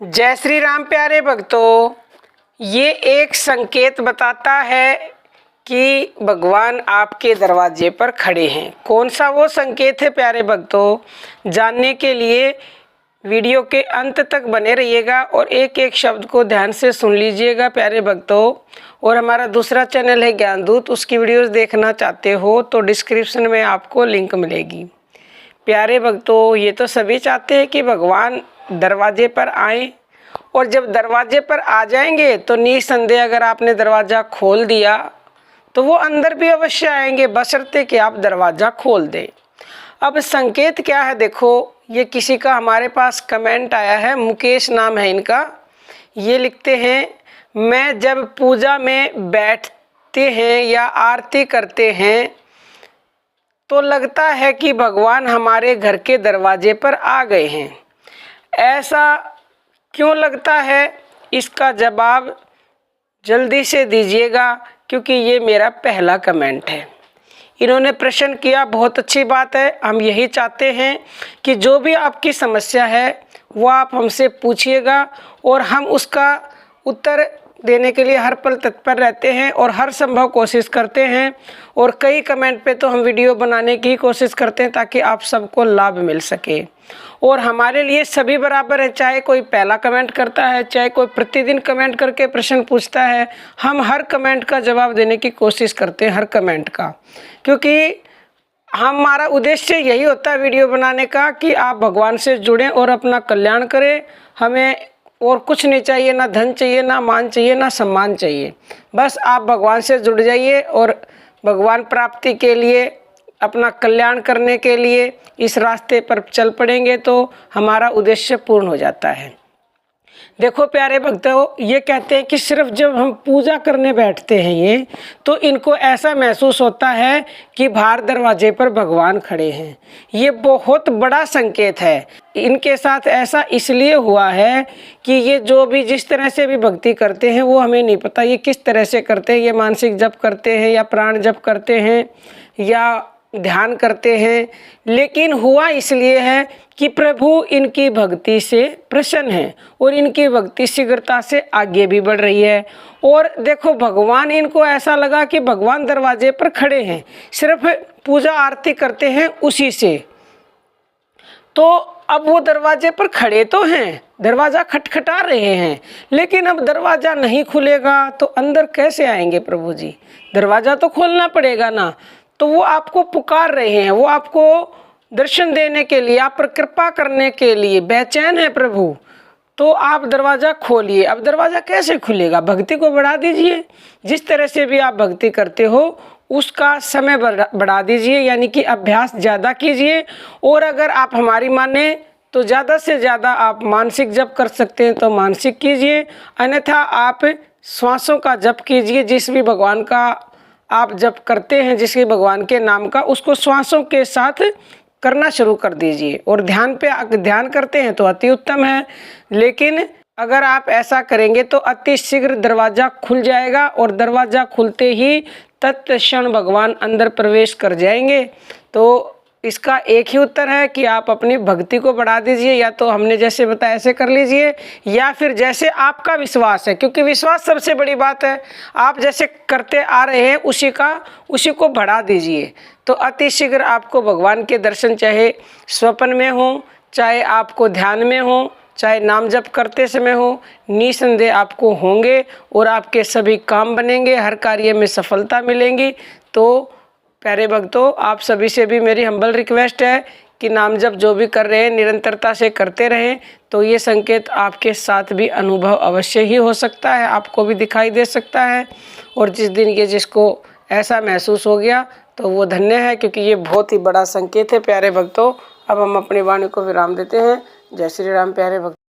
जय श्री राम प्यारे भक्तों, ये एक संकेत बताता है कि भगवान आपके दरवाजे पर खड़े हैं। कौन सा वो संकेत है प्यारे भक्तों, जानने के लिए वीडियो के अंत तक बने रहिएगा और एक एक शब्द को ध्यान से सुन लीजिएगा प्यारे भक्तों। और हमारा दूसरा चैनल है ज्ञानदूत, उसकी वीडियोस देखना चाहते हो तो डिस्क्रिप्शन में आपको लिंक मिलेगी। प्यारे भक्तों, ये तो सभी चाहते हैं कि भगवान दरवाजे पर आए, और जब दरवाजे पर आ जाएंगे तो निसंदेह अगर आपने दरवाज़ा खोल दिया तो वो अंदर भी अवश्य आएंगे, बशर्ते कि आप दरवाज़ा खोल दें। अब संकेत क्या है देखो, ये किसी का हमारे पास कमेंट आया है, मुकेश नाम है इनका। ये लिखते हैं, मैं जब पूजा में बैठते हैं या आरती करते हैं तो लगता है कि भगवान हमारे घर के दरवाजे पर आ गए हैं। ऐसा क्यों लगता है, इसका जवाब जल्दी से दीजिएगा, क्योंकि ये मेरा पहला कमेंट है। इन्होंने प्रश्न किया, बहुत अच्छी बात है। हम यही चाहते हैं कि जो भी आपकी समस्या है वो आप हमसे पूछिएगा और हम उसका उत्तर देने के लिए हर पल तत्पर रहते हैं और हर संभव कोशिश करते हैं। और कई कमेंट पे तो हम वीडियो बनाने की कोशिश करते हैं ताकि आप सबको लाभ मिल सके। और हमारे लिए सभी बराबर है, चाहे कोई पहला कमेंट करता है, चाहे कोई प्रतिदिन कमेंट करके प्रश्न पूछता है, हम हर कमेंट का जवाब देने की कोशिश करते हैं, हर कमेंट का। क्योंकि हमारा उद्देश्य यही होता है वीडियो बनाने का कि आप भगवान से जुड़ें और अपना कल्याण करें। हमें और कुछ नहीं चाहिए, ना धन चाहिए, ना मान चाहिए, ना सम्मान चाहिए। बस आप भगवान से जुड़ जाइए और भगवान प्राप्ति के लिए, अपना कल्याण करने के लिए इस रास्ते पर चल पड़ेंगे तो हमारा उद्देश्य पूर्ण हो जाता है। देखो प्यारे भक्तों, ये कहते हैं कि सिर्फ जब हम पूजा करने बैठते हैं ये, तो इनको ऐसा महसूस होता है कि बाहर दरवाजे पर भगवान खड़े हैं। ये बहुत बड़ा संकेत है। इनके साथ ऐसा इसलिए हुआ है कि ये जो भी जिस तरह से भी भक्ति करते हैं वो हमें नहीं पता ये किस तरह से करते हैं। ये मानसिक जप करते हैं या प्राण जप करते हैं या ध्यान करते हैं, लेकिन हुआ इसलिए है कि प्रभु इनकी भक्ति से प्रसन्न है और इनकी भक्ति शीघ्रता से आगे भी बढ़ रही है। और देखो, भगवान इनको ऐसा लगा कि भगवान दरवाजे पर खड़े हैं, सिर्फ पूजा आरती करते हैं उसी से। तो अब वो दरवाजे पर खड़े तो हैं, दरवाज़ा खटखटा रहे हैं, लेकिन अब दरवाज़ा नहीं खुलेगा तो अंदर कैसे आएंगे प्रभु जी? दरवाज़ा तो खोलना पड़ेगा ना। तो वो आपको पुकार रहे हैं, वो आपको दर्शन देने के लिए, आप पर कृपा करने के लिए बेचैन है प्रभु। तो आप दरवाज़ा खोलिए। अब दरवाज़ा कैसे खुलेगा? भक्ति को बढ़ा दीजिए। जिस तरह से भी आप भक्ति करते हो उसका समय बढ़ा दीजिए, यानी कि अभ्यास ज़्यादा कीजिए। और अगर आप हमारी माने तो ज़्यादा से ज़्यादा आप मानसिक जप कर सकते हैं तो मानसिक कीजिए, अन्यथा आप श्वासों का जप कीजिए। जिस भी भगवान का आप जप करते हैं, जिस भी भगवान के नाम का, उसको श्वासों के साथ करना शुरू कर दीजिए। और ध्यान पे ध्यान करते हैं तो अति उत्तम है, लेकिन अगर आप ऐसा करेंगे तो अति शीघ्र दरवाज़ा खुल जाएगा और दरवाज़ा खुलते ही तत्क्षण भगवान अंदर प्रवेश कर जाएंगे। तो इसका एक ही उत्तर है कि आप अपनी भक्ति को बढ़ा दीजिए, या तो हमने जैसे बताया ऐसे कर लीजिए, या फिर जैसे आपका विश्वास है, क्योंकि विश्वास सबसे बड़ी बात है। आप जैसे करते आ रहे हैं उसी को बढ़ा दीजिए, तो अति शीघ्र आपको भगवान के दर्शन, चाहे स्वप्न में हो, चाहे आपको ध्यान में हो, चाहे नाम जप करते समय हो, निसंदेह आपको होंगे और आपके सभी काम बनेंगे, हर कार्य में सफलता मिलेंगी। तो प्यारे भक्तों, आप सभी से भी मेरी हम्बल रिक्वेस्ट है कि नाम जप जो भी कर रहे हैं निरंतरता से करते रहें, तो ये संकेत आपके साथ भी अनुभव अवश्य ही हो सकता है, आपको भी दिखाई दे सकता है। और जिस दिन ये जिसको ऐसा महसूस हो गया तो वो धन्य है, क्योंकि ये बहुत ही बड़ा संकेत है प्यारे भक्तों। अब हम अपनी वाणी को विराम देते हैं। जय श्री राम प्यारे भक्त।